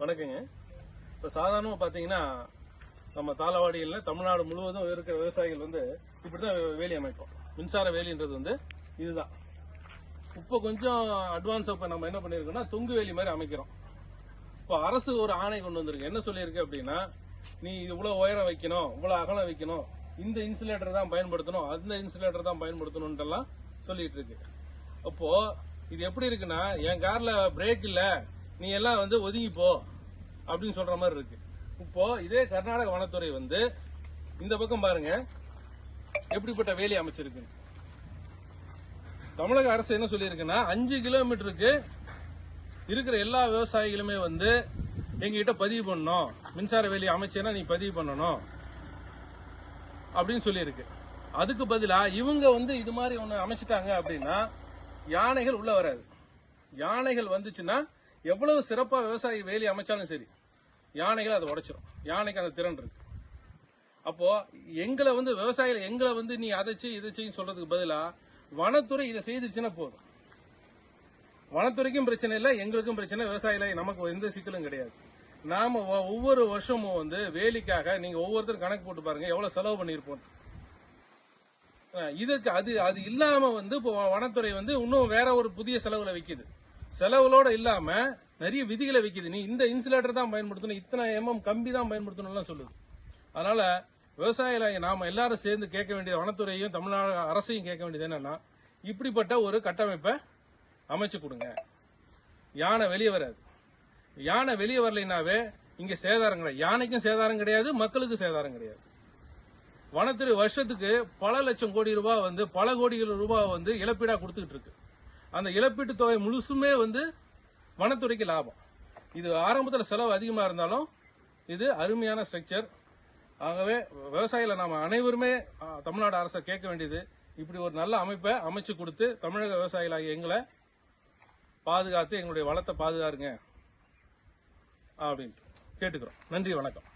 வணக்கங்க. இப்போ சாதாரணமாக பார்த்தீங்கன்னா நம்ம தாளவாடியில் தமிழ்நாடு முழுவதும் இருக்கிற விவசாயிகள் வந்து இப்படிதான் வேலி அமைப்போம். மின்சார வேலின்றது வந்து இதுதான். இப்போ கொஞ்சம் அட்வான்ஸாக இப்போ நம்ம என்ன பண்ணியிருக்கோம்னா தொங்கு வேலி மாதிரி அமைக்கிறோம். இப்போ அரசு ஒரு ஆணை கொண்டு வந்திருக்கு. என்ன சொல்லியிருக்கு அப்படின்னா, நீ இவ்வளோ உயரம் வைக்கணும், இவ்வளோ அகலம் வைக்கணும், இந்த இன்சுலேட்டர் தான் பயன்படுத்தணும், அந்த இன்சுலேட்டர் தான் பயன்படுத்தணும்ன்றலாம் சொல்லிட்டு இருக்கு. அப்போ இது எப்படி இருக்குன்னா, என் கார்ல பிரேக் இல்ல, நீ எல்லாம் வந்து ஒதுங்கிப்போ அப்படின்னு சொல்ற மாதிரி இருக்கு. இப்போ இதே கர்நாடக வனத்துறை வந்து இந்த பக்கம் பாருங்க எப்படிப்பட்ட வேலி அமைச்சிருக்கு. தமிழக அரசு என்ன சொல்லியிருக்குன்னா, 5 கிலோமீட்டருக்கு இருக்கிற எல்லா விவசாயிகளுமே வந்து எங்ககிட்ட பதிவு பண்ணணும், மின்சார வேலி அமைச்சேன்னா நீ பதிவு பண்ணணும் அப்படின்னு சொல்லியிருக்கு. அதுக்கு பதிலா இவங்க வந்து இது மாதிரி ஒன்று அமைச்சிட்டாங்க அப்படின்னா யானைகள் உள்ள வராது. யானைகள் வந்துச்சுன்னா எவ்வளவு சிறப்பா விவசாயி வேலி அமைச்சாலும் சரி, யானைகள் அதை உடைச்சிடும். யானைக்கு அந்த திறன் இருக்கு. அப்போ எங்களை வந்து விவசாயிகள் எங்களை வந்து நீ அதை செய் இதை செய்யும் சொல்றதுக்கு பதிலா வனத்துறை இதை செய்துச்சுன்னா போதும். வனத்துறைக்கும் பிரச்சனை இல்லை, எங்களுக்கும் பிரச்சனை, விவசாயிகளை நமக்கு எந்த சிக்கலும் கிடையாது. நாம ஒவ்வொரு வருஷமும் வந்து வேலிக்காக நீங்க ஒவ்வொருத்தரும் கணக்கு போட்டு பாருங்க எவ்வளவு செலவு பண்ணிருப்போம். இதுக்கு அது இல்லாம வந்து இப்போ வனத்துறை வந்து இன்னும் வேற ஒரு புதிய செலவுல வைக்குது. செலவுகளோட இல்லாம நிறைய விதிகளை வைக்குது. நீ இந்த இன்சுலேட்டர் தான் பயன்படுத்தணும், இத்தனை கம்பி தான் பயன்படுத்தணும் சொல்லுது. அதனால விவசாயிகளை நாம எல்லாரும் சேர்ந்து கேட்க வேண்டியது, வனத்துறையும் தமிழ்நாடு அரசையும் கேட்க வேண்டியது என்னன்னா, இப்படிப்பட்ட ஒரு கட்டமைப்பை அமைச்சு கொடுங்க. யானை வெளியே வராது. யானை வெளியே வரலைனாவே இங்க சேதாரம் கிடையாது. யானைக்கும் சேதாரம் கிடையாது, மக்களுக்கும் சேதாரம் கிடையாது. வனத்துறை வருஷத்துக்கு பல லட்சம் கோடி ரூபாய் வந்து பல கோடிகள் ரூபாய் வந்து இழப்பீடா கொடுத்துட்டு இருக்கு. அந்த இழப்பீட்டு தொகை முழுசுமே வந்து வனத்துறைக்கு லாபம். இது ஆரம்பத்தில் செலவு அதிகமா இருந்தாலும் இது அருமையான ஸ்ட்ரக்சர். ஆகவே விவசாயிகளை நாம அனைவருமே தமிழ்நாடு அரசை கேட்க வேண்டியது, இப்படி ஒரு நல்ல அமைப்பை அமைச்சு கொடுத்து தமிழக விவசாயிகளாகிய எங்களை பாதுகாத்து எங்களுடைய வளத்தை பாதுகாருங்க அப்படின்ட்டு கேட்டுக்கிறோம். நன்றி, வணக்கம்.